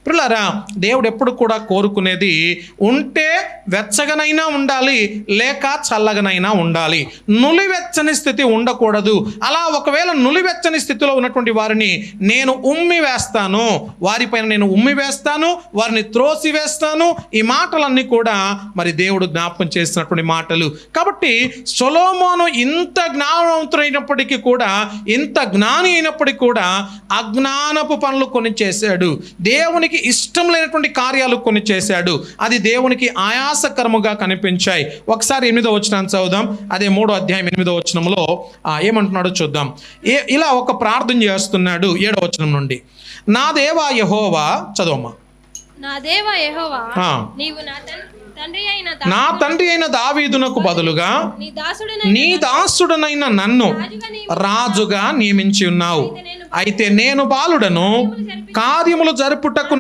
పిల్లరా, దేవుడు ఎప్పుడు కూడా కోరుకునేది ఉంటే వెచ్చగనైనా ఉండాలి, లేక చల్లగనైనా ఉండాలి. నులివెచ్చని స్థితి ఉండకూడదు. అలా ఒకవేళ నులివెచ్చని స్థితిలో ఉన్నటువంటి వారిని నేను ఉమ్మి వేస్తాను, వారిపైన నేను ఉమ్మి వేస్తాను, వారిని త్రోసి వేస్తాను. ఈ మాటలన్నీ కూడా మరి దేవుడు జ్ఞాపకం చేసినటువంటి మాటలు. కాబట్టి సొలొమోను ఇంత జ్ఞానవంతుడైనప్పటికీ కూడా, ఇంత జ్ఞాని అయినప్పటికీ కూడా అజ్ఞానపు పనులు కొన్ని చేశాడు. దేవునికి ఇష్టం లేనటువంటి కార్యాలు కొన్ని చేశాడు. అది దేవునికి ఆయాసకరముగా కనిపించాయి. ఒకసారి 8వ వచనాన్ని చదువుదాం. అదే 3వ అధ్యాయం 8వ వచనంలో ఏమంటున్నాడో చూద్దాం. ఇలా ఒక ప్రార్థన చేస్తున్నాడు 7వ వచనం నుండి. నా దేవా యెహోవా, చదవమ్మా. నా దేవా యెహోవా, నీవు నా తండ్రి అయిన దావీదునకు బదులుగా నీ దాసుడనైన నన్ను రాజుగా నియమించి ఉన్నావు. అయితే నేను బాలుడను, కార్యములు జరుపుటకు